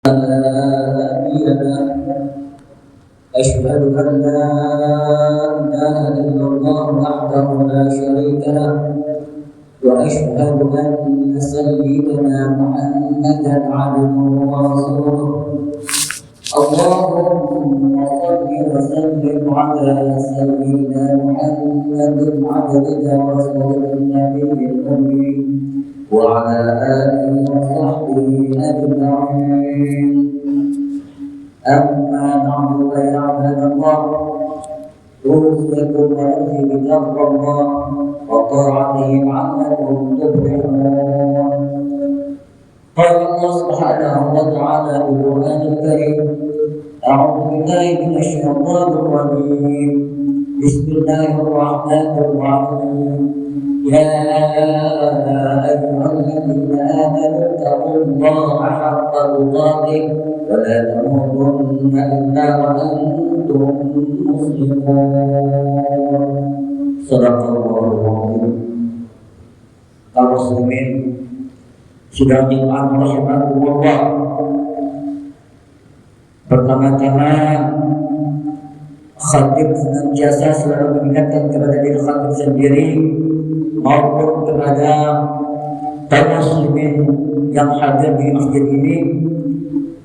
أشهد أن لا إله إلا الله وحده لا شريك له وأشهد أن سيدنا محمدا عبده ورسوله اللهم صل وسلم على سيدنا محمد عبدك ورسولك النبي الأمي وعلى آله وصحبه أجمعين. أما بعد فيا عباد الله أوصيكم ونفسي بتقوى الله وطاعته لعلكم تفلحون. قال الله سبحانه وتعالى في القرآن الكريم: أعوذ بالله من الشيطان الرجيم بسم الله الرحمن الرحيم يا أيها الذين آمنوا اتقوا الله حق تقاته ولا تموتن إلا وأنتم مسلمون. Sadaqallahu al-azim. Kaum muslimin sudah Allah. Pertama-tama khatib senantiasa selalu mengingatkan kepada diri khatib sendiri maupun kepada kaum muslimin yang hadir di masjid ini.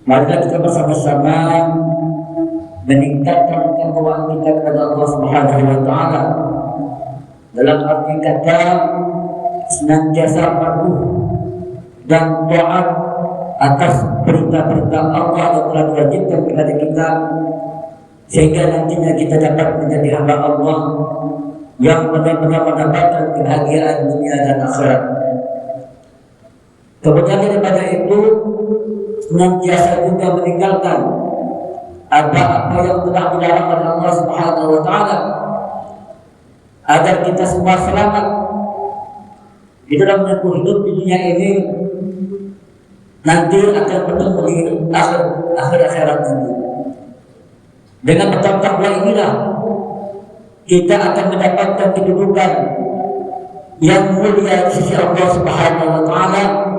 Marilah kita bersama-sama meningkatkan ketakwaan kita kepada Allah Subhanahu wa taala. Dalam arti kata senantiasa patuh dan taat atas perintah-perintah Allah yang telah diwajibkan kepada kita, sehingga nantinya kita dapat menjadi hamba Allah yang benar-benar mendapatkan kebahagiaan dunia dan akhirat. Kemudian daripada itu senantiasa juga meninggalkan apa-apa yang telah dilarang oleh Allah Subhanahu wa taala, agar kita semua selamat di dalam menempuh hidup di dunia ini, nanti akan bertemu di akhirat nanti. Dengan bertakwa inilah kita akan mendapatkan kedudukan yang mulia di sisi Allah Subhanahu wa taala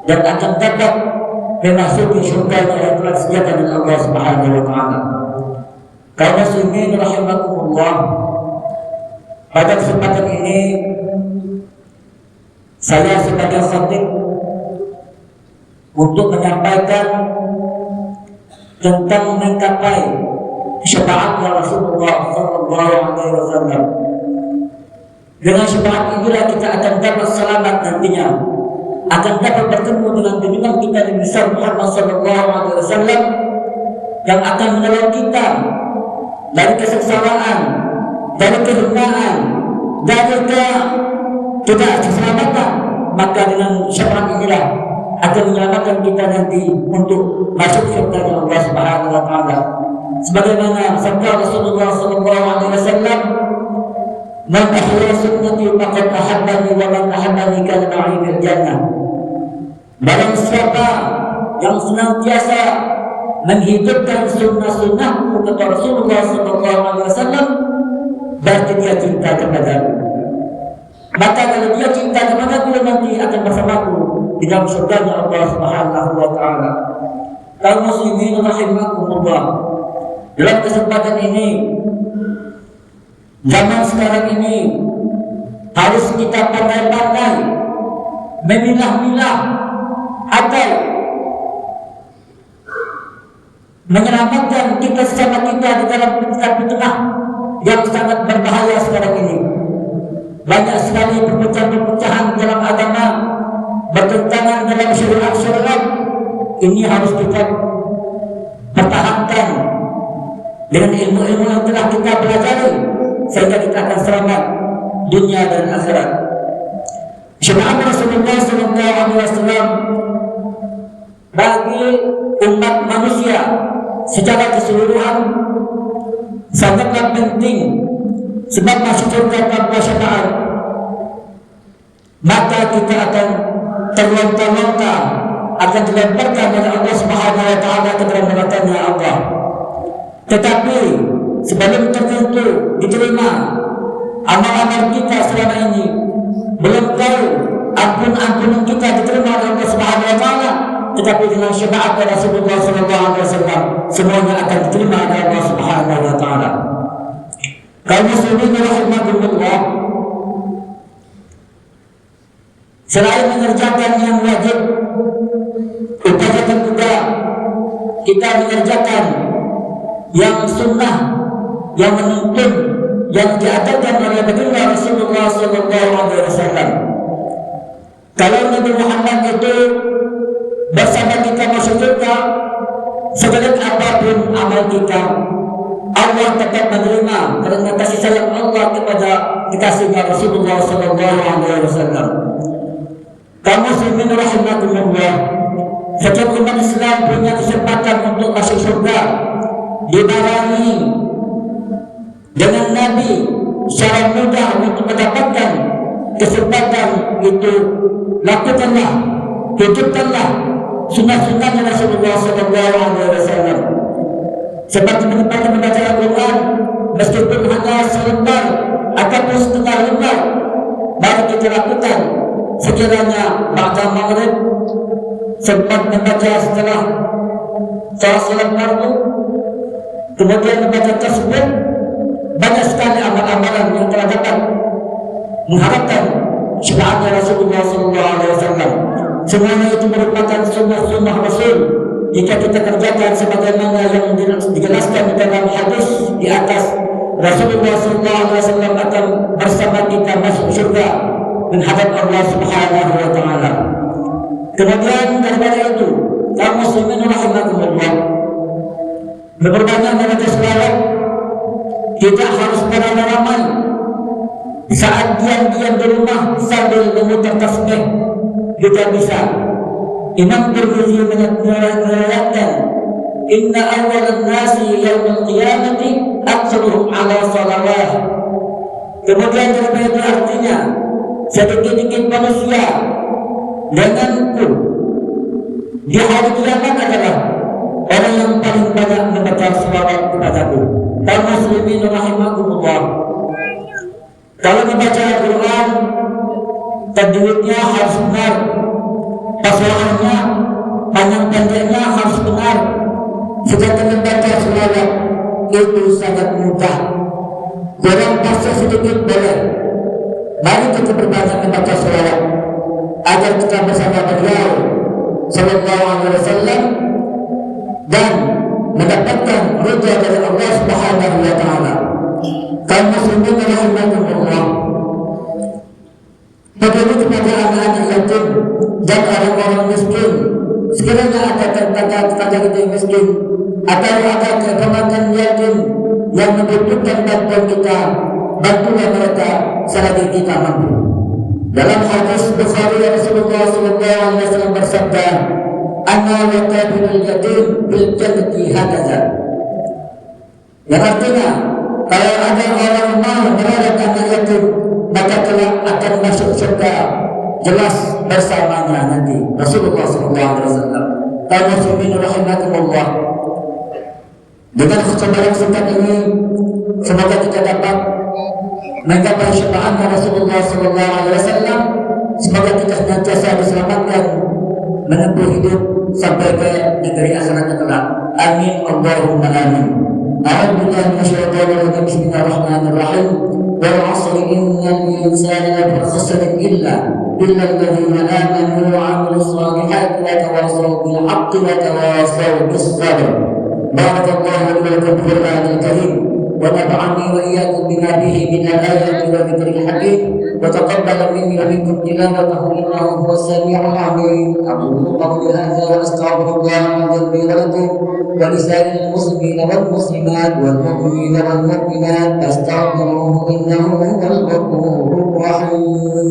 dan akan dapat memasuki surga yang telah disediakan oleh Allah Subhanahu wa taala. Kaum muslimin rahimakumullah, pada kesempatan ini saya sebagai khatib untuk menyampaikan tentang mencapai syafaatnya Rasulullah sallallahu alaihi wasallam. Dengan syafaat inilah kita akan dapat selamat nantinya, akan dapat bertemu dengan junjungan kita Nabi Muhammad sallallahu alaihi wasallam yang akan menolong kita dari kesengsaraan, dari kehinaan, dari ketidakselamatan. Maka dengan syafaat inilah akan menyelamatkan kita nanti untuk masuk surga Allah Subhanahu wa taala. Sebagaimana sabda Rasulullah sallallahu alaihi wasallam, "Man ahya sunnati faqad ahabbani wa man ahabbani kana ma'i fil jannah." Barang siapa yang senantiasa menghidupkan sunnah-sunnahku kata Rasulullah sallallahu alaihi wasallam, berarti dia cinta kepadaku. Maka kalau dia cinta kepadaku, nanti akan bersamaku di dalam surganya Allah Subhanahu wa taala. Kaum muslimin rahimakumullah, dalam kesempatan ini, zaman sekarang ini, harus kita pandai-pandai memilah-milah atau menyelamatkan kita sesama kita di dalam fitnah yang sangat berbahaya sekarang ini. Banyak sekali perpecahan-perpecahan dalam agama, bertentangan dalam syariat. Ini harus kita pertahankan dengan ilmu-ilmu yang telah kita pelajari, sehingga kita akan selamat dunia dan akhirat. Syariat Rasulullah SAW bagi umat manusia secara keseluruhan sangatlah penting, sebab masuk surga tanpa syafaat maka kita akan terlontar-lontar, akan dilemparkan oleh Allah Subhanahu wa taala ke dalam nerakanya Allah. Tetapi sebelum tertentu diterima amal-amal kita selama ini, belum tahu ampun-ampunan kita diterima oleh Allah Subhanahu wa taala, tetapi dengan syafaat Rasulullah SAW semuanya akan diterima oleh Allah Subhanahu wa taala. Kaum muslimin rahimakumullah, selain mengerjakan yang wajib, upayakan juga kita mengerjakan yang sunnah, yang menuntun, yang diajarkan oleh baginda Rasulullah SAW. Kalau Nabi Muhammad itu bersama kita masuk surga, sejelek apapun amal kita, Allah tetap menerima karena kasih sayang Allah kepada kekasihnya Rasulullah SAW. Kaum muslimin rahimakumullah, setiap umat Islam punya kesempatan untuk masuk surga, dibarengi dengan Nabi secara mudah untuk mendapatkan kesempatan itu. Lakukanlah, hidupkanlah sunnah-sunnahnya Rasulullah SAW. Seperti menempatkan membaca Al-Quran, meskipun hanya selembar ataupun setengah lembar, mari kita lakukan. Sekiranya ba'da maghrib sempat membaca setelah salat fardu, kemudian membaca tasbih, banyak sekali amal-amalan yang telah dapat mengharapkan syafaatnya Rasulullah SAW. Semuanya itu merupakan sunnah-sunnah Rasul. Jika kita kerjakan sebagaimana yang dijelaskan di dalam hadis di atas, Rasulullah SAW akan bersama kita masuk surga menghadap Allah Subhanahu wa taala. Kemudian daripada itu, kaum muslimin rahimakumullah, berbanyak membaca selawat. Tidak harus beramai-ramai. Saat diam-diam di rumah sambil memutar tasbih juga bisa. Imam Tirmidzi meriwayatkan, inna awwalan nasi yaumil qiyamati aktsaruhum ala salawat. Kemudian daripada itu artinya sedikit-sedikit manusia denganku di hari kiamat adalah orang yang paling banyak membaca selawat kepadaku. Kaum muslimin rahimakumullah, kalau membaca Al-Quran, tajwidnya harus benar, fasahannya, panjang pendeknya harus benar. Sedangkan membaca selawat itu sangat mudah, kurang fasih sedikit boleh. Mari kita berbanyak membaca selawat agar kita bersama beliau Sallallahu Alaihi Wasallam dan mendapatkan ridha dari Allah Subhanahu wa taala. Kaum muslimin rahimakumullah, bagaimana kepada anak-anak yatim dan orang-orang miskin, sekiranya ada tetangga kita yang miskin atau ada keponakan yatim yang membutuhkan bantuan kita, bantulah mereka selagi kita mampu. Dalam hadis Bukhari, Rasulullah SAW bersabda, "Ana wa kafilul yatim bil jannati hakaza." Yang artinya, kalau ada orang mau merawat anak yatim, maka kelak akan masuk surga jelas bersamanya nanti. Rasulullah SAW. Kaum muslimin rahimakumullah, dengan kesempatan singkat ini, semoga kita dapat menggapai syafaatnya Rasulullah SAW. Semoga kita senantiasa diselamatkan menempuh hidup sampai ke negeri akhirat kelak. Amin Allahumma amin. A'udzu billahi minasyaitonir rajim. Bismillahirrahmanirrahim. Wal 'asri innal insana lafi khusrin illa alladziina aamanu wa 'amilus shalihati wa tawassaw bil haqqi wa tawassaw bis sabr. Barakallahu li wa lakum fil Qur'anil Karim. ونفعني وإياكم بما به من الآيات والذكر الحكيم وتقبل مني ومنكم تلاوته إنه هو السميع العليم. أقول قولي هذا وأستغفر الله من ذنبي ولكم ولسائر المسلمين والمسلمات والمؤمنين والمؤمنات. أستغفروه إنه هو الغفور الرحيم.